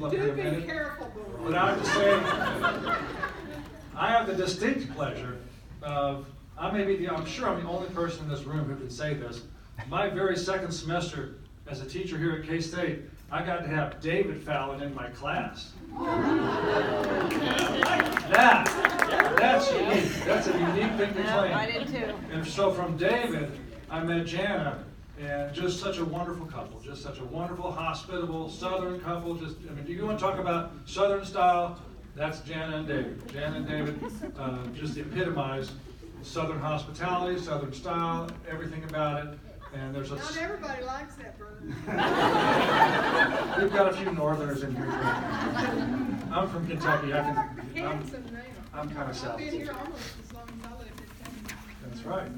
up here in a minute. Do be careful, boy. But I have to say, I have the distinct pleasure of, I'm sure I'm the only person in this room who can say this. My very second semester as a teacher here at K-State, I got to have David Fallin in my class. That's unique. That's a unique thing to claim. I did too. And so from David, I met Jana, and just such a wonderful couple, just such a wonderful, hospitable, Southern couple. Do you want to talk about Southern style? That's Jana and David. Jana and David just epitomize Southern hospitality, Southern style, everything about it. And there's Not everybody likes that, brother. We've got a few Northerners in here. I'm from Kentucky. I'm handsome now. I'm kind of south. I've been here almost as long as I lived in Kentucky. That's right.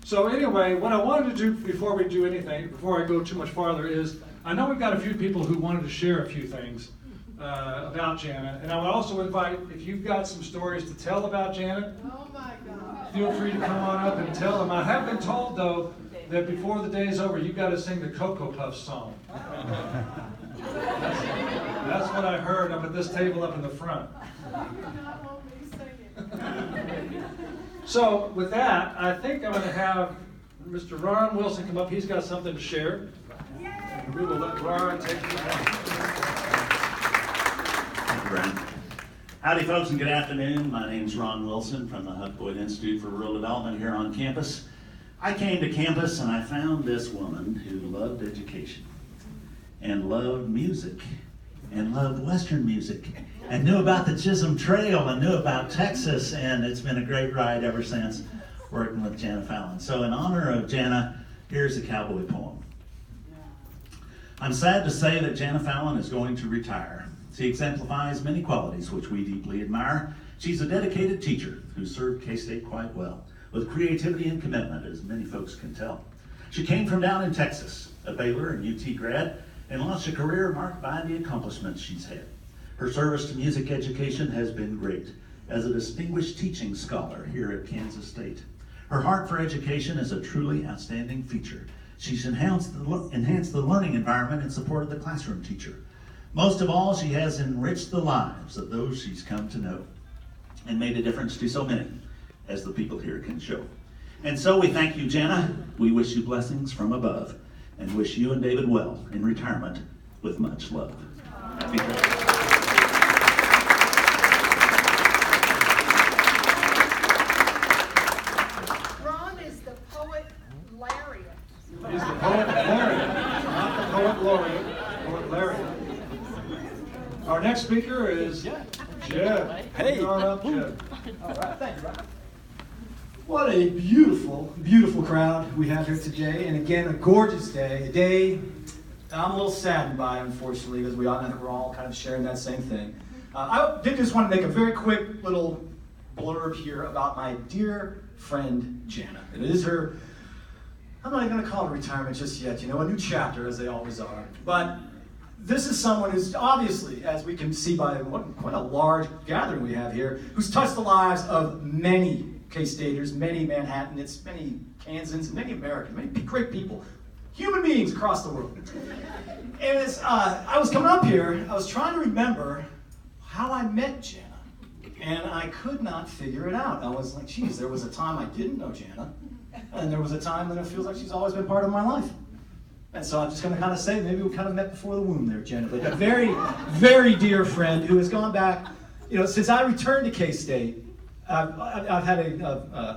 So anyway, what I wanted to do before we do anything, before I go too much farther, is I know we've got a few people who wanted to share a few things about Jana, and I would also invite, if you've got some stories to tell about Jana, Oh my God. feel free to come on up and tell them. I have been told, though, that before the day's over, you've got to sing the Cocoa Puffs song. That's what I heard up at this table up in the front. You do not want me to sing it. So with that, I think I'm going to have Mr. Ron Wilson come up. He's got something to share. And we will let Ron take it on. Thank you, Brian. Howdy, folks, and good afternoon. My name's Ron Wilson from the Huck Boyd Institute for Rural Development here on campus. I came to campus and I found this woman who loved education and loved music and loved Western music and knew about the Chisholm Trail and knew about Texas, and it's been a great ride ever since working with Jana Fallin. So in honor of Jana, here's a cowboy poem. I'm sad to say that Jana Fallin is going to retire. She exemplifies many qualities which we deeply admire. She's a dedicated teacher who served K-State quite well, with creativity and commitment, as many folks can tell. She came from down in Texas, a Baylor and UT grad, and launched a career marked by the accomplishments she's had. Her service to music education has been great, as a distinguished teaching scholar here at Kansas State. Her heart for education is a truly outstanding feature. She's enhanced the learning environment in support of the classroom teacher. Most of all, she has enriched the lives of those she's come to know and made a difference to so many, as the people here can show. And so we thank you, Jana. We wish you blessings from above and wish you and David well in retirement with much love. Happy birthday. Ron is the poet laureate. He's the poet laureate, not the poet laureate, poet laureate. Our next speaker is Jeb. Hey. Come on up, Jeb. All right, thank you, Rob. What a beautiful, beautiful crowd we have here today, and again, a gorgeous day. A day I'm a little saddened by, unfortunately, because we're all kind of sharing that same thing. I did just want to make a very quick little blurb here about my dear friend Jana. It is her, I'm not even going to call it retirement just yet, a new chapter, as they always are. But this is someone who's obviously, as we can see by quite a large gathering we have here, who's touched the lives of many K-Staters, many Manhattanites, many Kansans, many Americans, many great people, human beings across the world. And as I was coming up here, I was trying to remember how I met Jana, and I could not figure it out. I was like, geez, there was a time I didn't know Jana, and there was a time that it feels like she's always been part of my life. And so I'm just going to kind of say, maybe we kind of met before the womb there, Jana. But a very, very dear friend who has gone back, since I returned to K-State. I've had an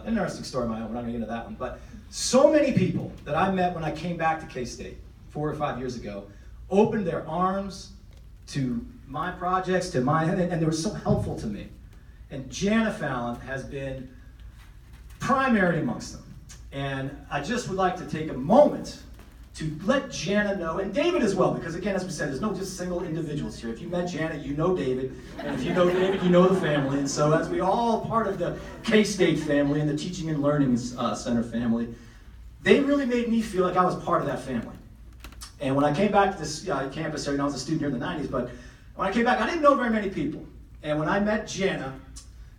interesting story of my own. We're not going to get into that one. But so many people that I met when I came back to K-State 4 or 5 years ago opened their arms to my projects, and they were so helpful to me. And Jana Fallin has been primary amongst them. And I just would like to take a moment to let Jana know, and David as well, because again, as we said, there's no just single individuals here. If you met Jana, you know David, and if you know David, you know the family. And so as we all part of the K-State family and the Teaching and Learning Center family, they really made me feel like I was part of that family. And when I came back to this campus here, I was a student here in the 90s, but when I came back, I didn't know very many people. And when I met Jana,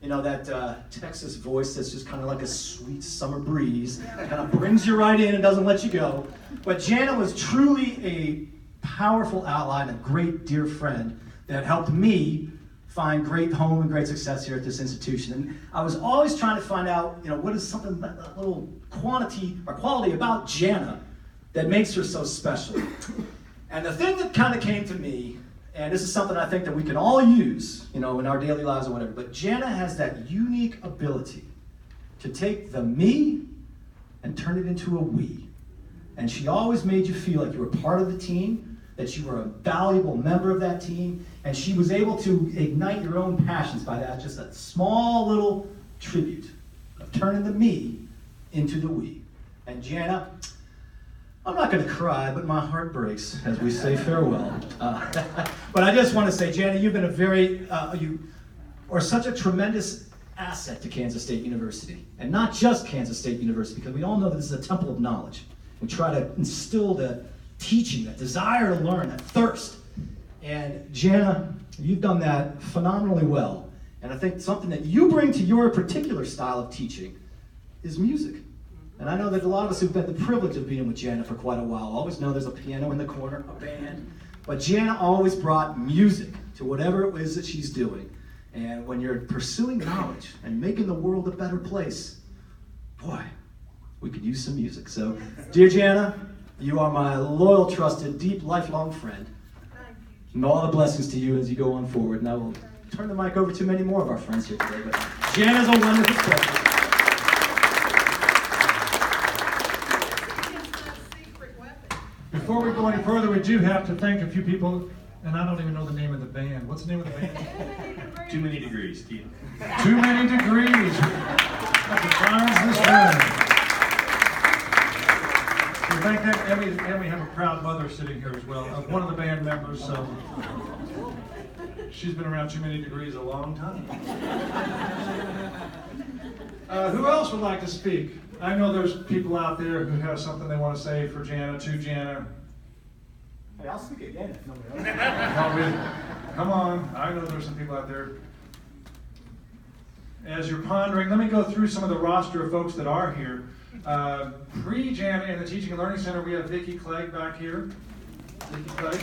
that Texas voice that's just kind of like a sweet summer breeze, kind of brings you right in and doesn't let you go. But Jana was truly a powerful ally and a great dear friend that helped me find great home and great success here at this institution. And I was always trying to find out, what is something, a little quantity or quality about Jana that makes her so special. And the thing that kind of came to me, and this is something I think that we can all use, in our daily lives or whatever, but Jana has that unique ability to take the me and turn it into a we. And she always made you feel like you were part of the team, that you were a valuable member of that team, and she was able to ignite your own passions by that, just a small little tribute of turning the me into the we. And Jana, I'm not going to cry, but my heart breaks as we say farewell. But I just want to say, Jana, you've been you are such a tremendous asset to Kansas State University. And not just Kansas State University, because we all know that this is a temple of knowledge. We try to instill the teaching, that desire to learn, that thirst. And Jana, you've done that phenomenally well. And I think something that you bring to your particular style of teaching is music. And I know that a lot of us who've had the privilege of being with Jana for quite a while always know there's a piano in the corner, a band. But Jana always brought music to whatever it is that she's doing. And when you're pursuing knowledge and making the world a better place, boy, we could use some music. So, dear Jana, you are my loyal, trusted, deep, lifelong friend. And all the blessings to you as you go on forward. And I will turn the mic over to many more of our friends here today. But Jana's a wonderful pleasure. Before we go any further, we do have to thank a few people, and I don't even know the name of the band. What's the name of the band? Too Many Degrees, Keith. Too Many Degrees. That defines this room. We thank them, and we have a proud mother sitting here as well, one of the band members, so she's been around Too Many Degrees a long time. Who else would like to speak? I know there's people out there who have something they want to say for Jana, to Jana. Hey, I'll speak again if nobody else. Come on, I know there's some people out there. As you're pondering, let me go through some of the roster of folks that are here. Pre-Jana in the Teaching and Learning Center, we have Vicki Clegg back here. Vicki Clegg.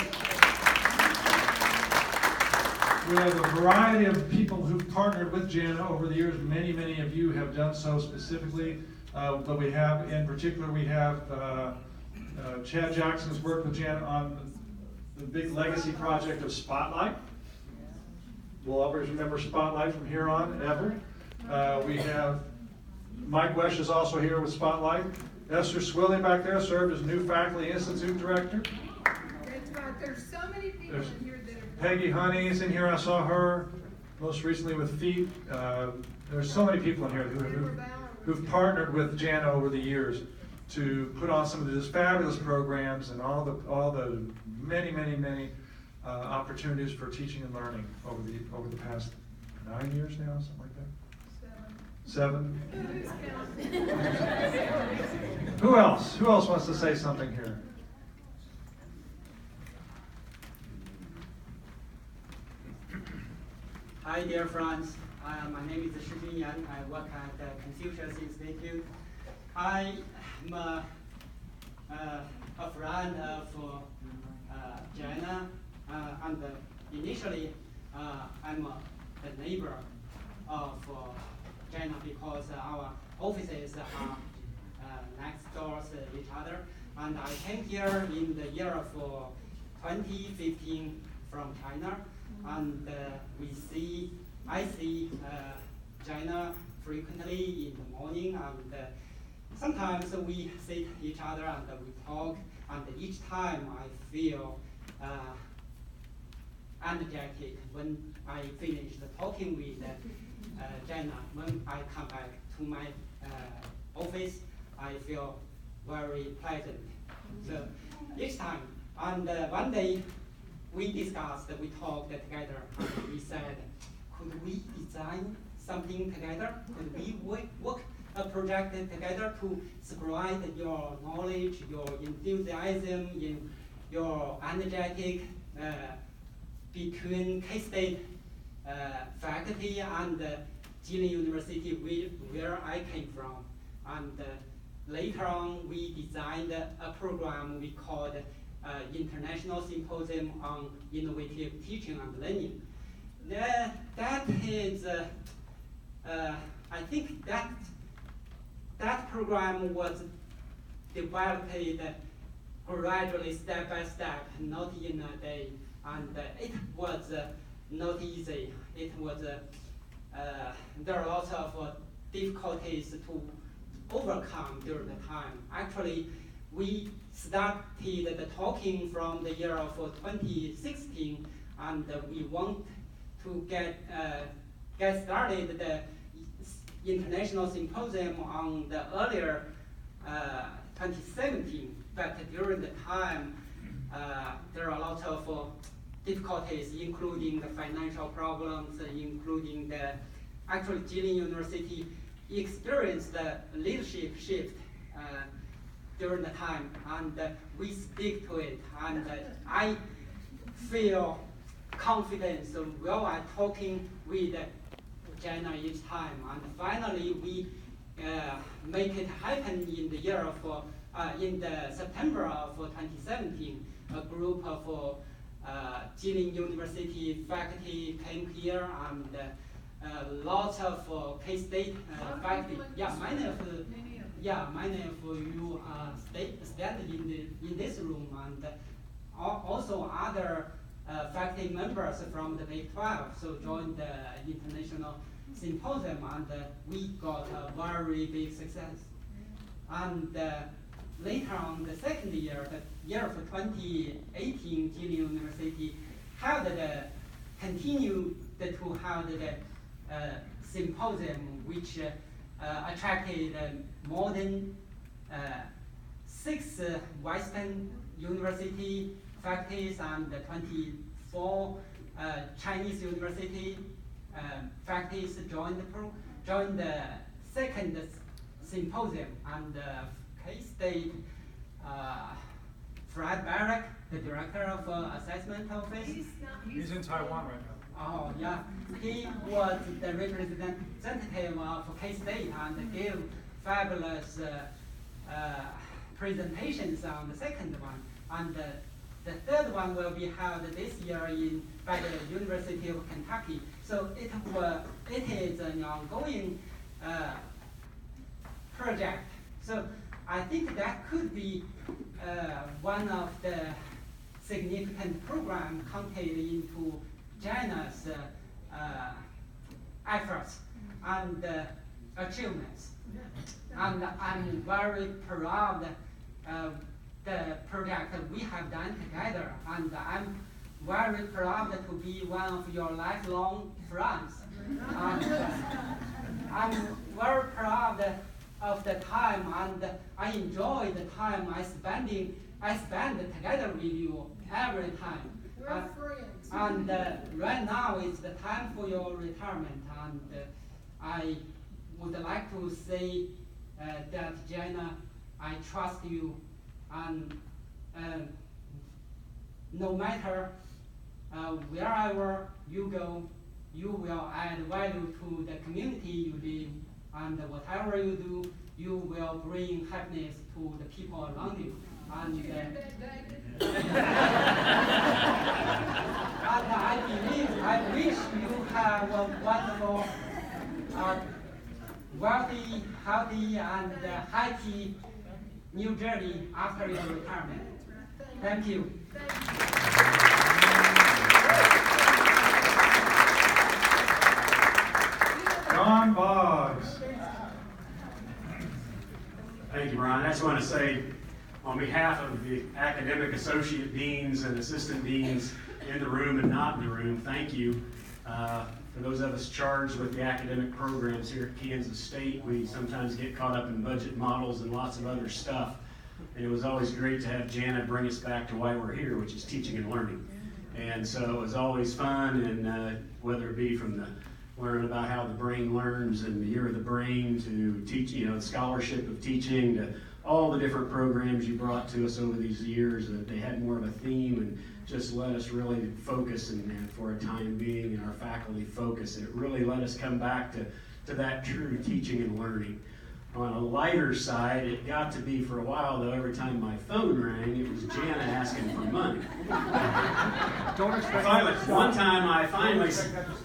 We have a variety of people who've partnered with Jana over the years. Many, many of you have done so specifically. But we have, in particular, we have Chad Jackson has worked with Jana on the big legacy project of Spotlight. We'll always remember Spotlight from here on, ever. We have Mike Wesh is also here with Spotlight. Esther Swilly back there served as new faculty institute director. There's so many people in here that have... Peggy Honey is in here. I saw her most recently with Feet. There's so many people in here who've partnered with Jana over the years to put on some of these fabulous programs and all the many opportunities for teaching and learning over the past 9 years now, something like that. 7. Who else? Who else wants to say something here? Hi, dear friends. My name is Shi Junyan. I work at the Confucius Institute. I am a friend of Jana, and initially I'm a neighbor of Jana because our offices are next door to each other. And I came here in the year of 2015 from China, and I see Jana frequently in the morning, and sometimes we sit each other and we talk, and each time I feel energetic when I finish talking with Jana. When I come back to my office, I feel very pleasant. So each time, and one day we discussed, we talked together, and we said, could we design something together? Could we work a project together to spread your knowledge, your enthusiasm, your energetic between K-State faculty and Jilin University, where I came from. And later on, we designed a program we called International Symposium on Innovative Teaching and Learning. That is, I think that program was developed gradually, step by step, not in a day, and it was not easy. It was there are lots of difficulties to overcome during the time. Actually, we started the talking from the year of 2016, and we want to get started the International Symposium on the earlier 2017, but during the time there are lots of difficulties, including the financial problems, including the actually Jilin University experienced the leadership shift during the time, and we stick to it, and I feel confident while I'm talking with Jana each time, and finally we make it happen in the year of in the September of 2017. A group of Jilin University faculty came here, and lots of K-State faculty. Yeah, many of you standing in this room, and also other faculty members from the Big 12, so joined the International Symposium, and we got a very big success. And later on, the second year, the year of 2018, Jilin University continued to have the symposium, which attracted more than 6 Western university faculties and 24 Chinese university faculties joined the second symposium, and K-State Fred Barrack, the director of assessment office. He's in Taiwan right now. Oh yeah, he was the representative of K-State and gave fabulous presentations on the second one, and the third one will be held this year by the University of Kentucky. So it is an ongoing project. So I think that could be one of the significant programs counted into Jana's efforts and achievements. And I'm very proud of the project that we have done together, and I'm very proud to be one of your lifelong friends. I'm very proud of the time, and I enjoy the time I spend together with you every time. We're friends. And right now is the time for your retirement, and I would like to say that Jana, I trust you, and no matter wherever you go, you will add value to the community you live, and whatever you do, you will bring happiness to the people around you. And, and I wish you have a wonderful, wealthy, healthy, and happy new journey after your retirement. Thank you. John Boggs. Thank you, Brian. I just want to say, on behalf of the academic associate deans and assistant deans in the room and not in the room, thank you. For those of us charged with the academic programs here at Kansas State, we sometimes get caught up in budget models and lots of other stuff. And it was always great to have Jana bring us back to why we're here, which is teaching and learning. And so it was always fun, and whether it be from the learn about how the brain learns and the year of the brain to teach, the scholarship of teaching, to all the different programs you brought to us over these years, that they had more of a theme and just let us really focus, and for a time being, and our faculty focus. It really let us come back to that true teaching and learning. On a lighter side, it got to be for a while, though, every time my phone rang, it was Jana asking for money. Don't expect. One time I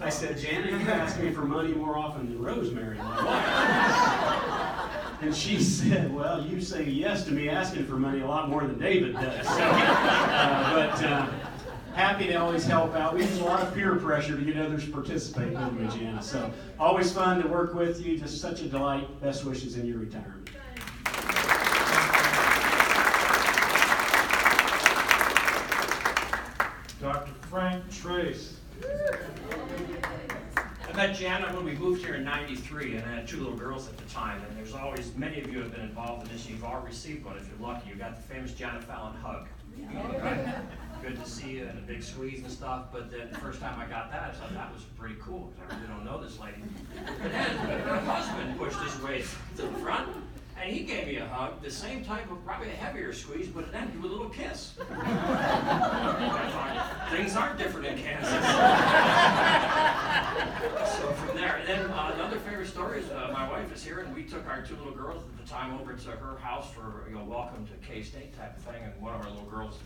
said, Jana, you ask me for money more often than Rosemary, my wife. And she said, well, you say yes to me asking for money a lot more than David does. So, happy to always help out. We use a lot of peer pressure to get others to participate with me, Jana. So always fun to work with you. Just such a delight. Best wishes in your retirement. Dr. Frank Trace. I met Jana when we moved here in '93, and I had 2 little girls at the time. And there's always, many of you have been involved in this, and you've all received one if you're lucky. You got the famous Jana Fallin hug. Right? Good to see you and a big squeeze and stuff. But then the first time I got that, I thought that was pretty cool because I really don't know this lady. But then my husband pushed his way to the front, and he gave me a hug, the same type of, probably a heavier squeeze, but it ended with a little kiss. I thought, things aren't different in Kansas. So from there, and then another favorite story is my wife is here, and we took our 2 little girls at the time over to her house for welcome to K-State type of thing, and one of our little girls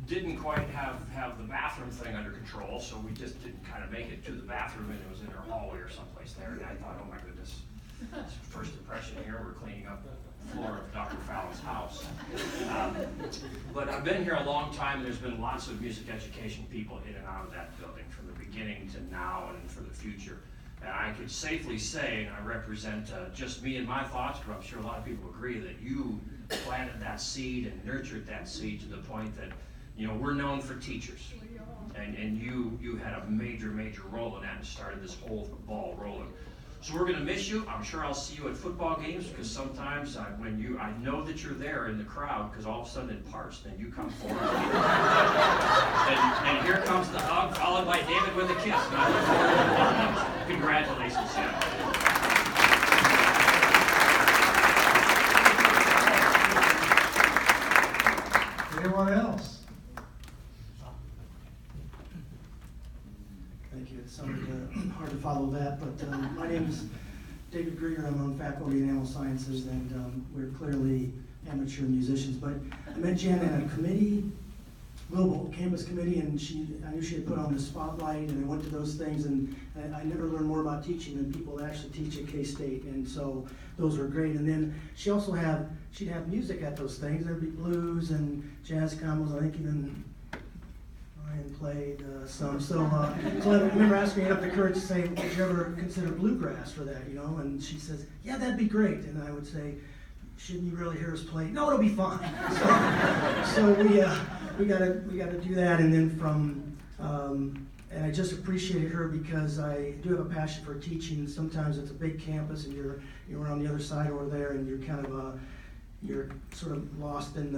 didn't quite have the bathroom thing under control, so we just didn't kind of make it to the bathroom, and it was in her hallway or someplace there, and I thought, oh my goodness, first impression here, we're cleaning up the floor of Dr. Fallin's house. But I've been here a long time, and there's been lots of music education people in and out of that building from the beginning to now and for the future. And I could safely say, and I represent just me and my thoughts, but I'm sure a lot of people agree that you planted that seed and nurtured that seed to the point that, we're known for teachers. And you had a major role in that and started this whole ball rolling. So we're going to miss you. I'm sure I'll see you at football games because sometimes I know that you're there in the crowd because all of a sudden it parts, then you come forward. and here comes the hug followed by David with a kiss. And I look forward to it. Congratulations, Sam. Anyone else? Thank you. It's hard to follow that, but my name is David Grieger. I'm on faculty in animal sciences, and we're clearly amateur musicians. But I met Jana at a committee, global campus committee, and I knew she had put on the spotlight, and I went to those things, and I never learned more about teaching than people that actually teach at K-State, and so those were great. And then she'd have music at those things. There'd be blues and jazz combos. I think even Ryan played some. So I remember asking her up the courage to say, would you ever consider bluegrass for that, And she says, yeah, that'd be great. And I would say, shouldn't you really hear us play? No, it'll be fine. So we gotta do that. And then and I just appreciated her because I do have a passion for teaching. Sometimes it's a big campus and you're on the other side over there and you're kind of you're sort of lost in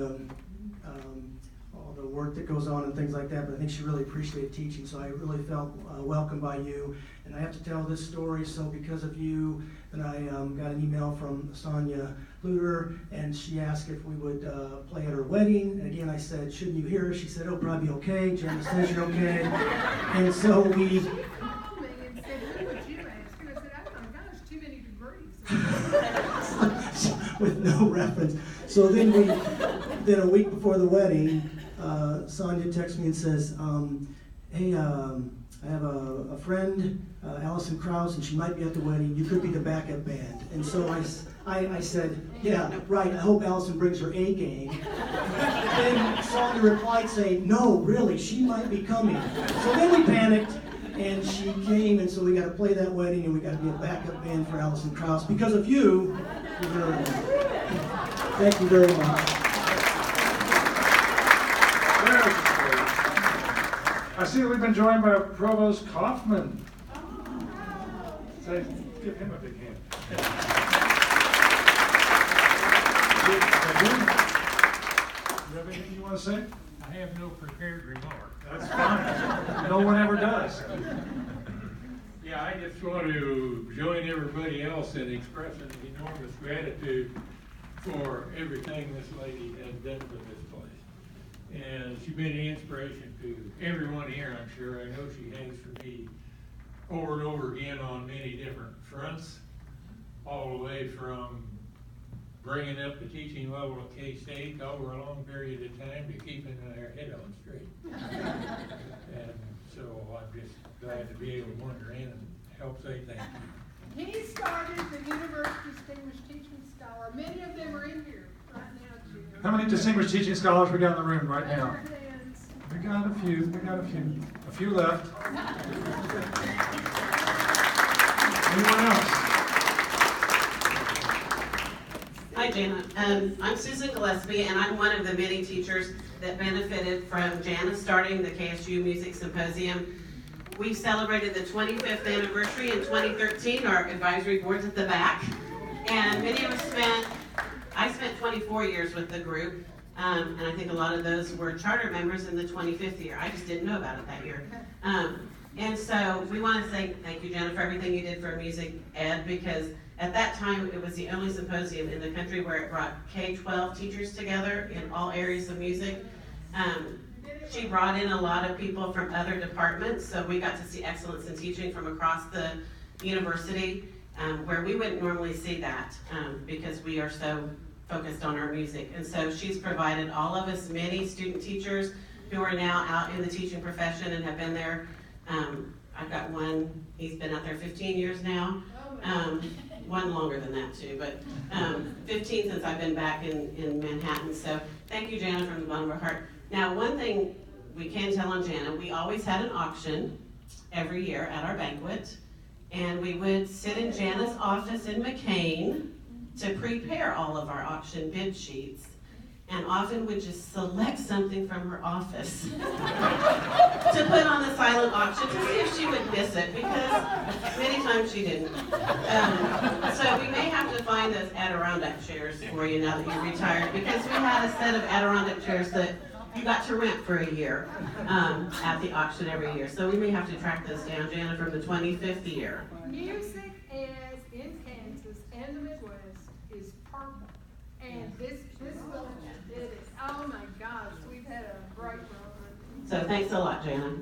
all the work that goes on and things like that, but I think she really appreciated teaching, so I really felt welcomed by you. And I have to tell this story, so because of you, and I got an email from Sonia Luder, and she asked if we would play at her wedding. And again, I said, shouldn't you hear her? She said, oh, probably okay. Jana says you're okay. And so we... She called me and said, who would you ask? And I said, oh my gosh, too many degrees. With no reference. So then a week before the wedding, Sonia texts me and says, hey, I have a friend, Allison Krause, and she might be at the wedding. You could be the backup band. And so I said, yeah, right, I hope Allison brings her A game. Then Sonia replied saying, no, really, she might be coming. So then we panicked, and she came, and so we got to play that wedding, and we got to be a backup band for Allison Krause. Because of you, thank you very much. I see we've been joined by Provost Kaufman. Say, give him a big hand. You have anything you want to say? I have no prepared remark. That's fine. No one ever does. Yeah, I just want to join everybody else in expressing enormous gratitude for everything this lady has done for this place. And she's been an inspiration to everyone here, I'm sure. I know she has for me over and over again on many different fronts, all the way from bringing up the teaching level at K-State over a long period of time to keeping their head on straight. And so I'm just glad to be able to wander in and help say thank you. He started the University Distinguished Teaching Scholar. Many of them are in here right now, too. How many distinguished teaching scholars we got in the room right Raise now? your hands. We got a few. A few left. Anyone else? Hi, Jana. I'm Susan Gillespie, and I'm one of the many teachers that benefited from Jana starting the KSU Music Symposium. We celebrated the 25th anniversary in 2013. Our advisory board's at the back. And many of us I spent 24 years with the group, and I think a lot of those were charter members in the 25th year. I just didn't know about it that year. And so we want to say thank you, Jana, for everything you did for music ed, because at that time it was the only symposium in the country where it brought K-12 teachers together in all areas of music. She brought in a lot of people from other departments, so we got to see excellence in teaching from across the university, where we wouldn't normally see that because we are so focused on our music. And so she's provided all of us many student teachers who are now out in the teaching profession and have been there. I've got one, he's been out there 15 years now. One longer than that too, but 15 since I've been back in Manhattan. So thank you, Jana, from the bottom of our heart. Now, one thing we can tell on Jana, we always had an auction every year at our banquet, and we would sit in Jana's office in McCain to prepare all of our auction bid sheets, and often would just select something from her office to put on the silent auction to see if she would miss it, because many times she didn't. So we may have to find those Adirondack chairs for you now that you're retired, because we had a set of Adirondack chairs that you got to rent for a year at the auction every year. So we may have to track those down, Jana, from the 25th year. Music as in Kansas and the Midwest is purple. And this village did it. Oh my gosh, we've had a great run. So thanks a lot, Jana.